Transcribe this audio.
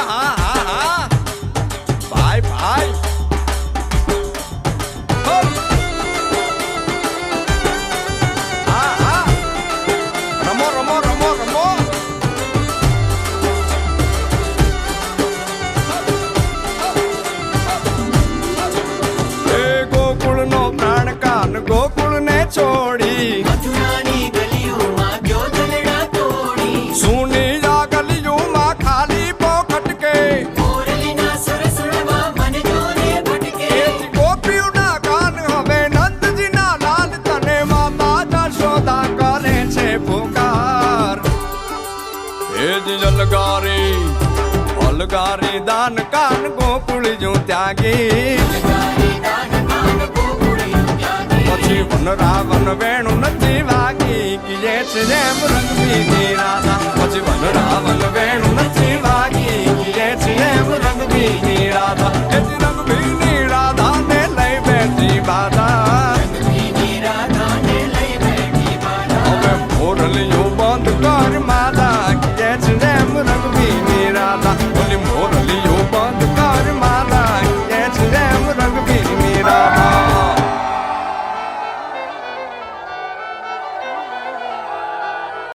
હા હા હા ભાઈ ભાઈ હા હા રમો રમો રમો રમો એ ગોકુળ નો પ્રાણ કાન ગોકુળ ને છોડી મથુરાની ગલીઓમાં ગયો દલડા તોડી સુની આ ગલીઓમાં ખાલી પોખટકે મોરલીના સુર સુરવા મન જોને ભટકે ગોપીઓના કાન હવે નંદજીના લાલ તને માતા જશોદા કરે છે પુકાર એ જ જલગારી અલગારી દાન કાન ગોકુળ જો ત્યાગી ગારી દાન કાન ગોકુળી ત્યાગી પછી વન રાવણ વેણું નથી વાગી કીએ છે જેમ રંગબીની રાધા પછી વન રાવણ વેણું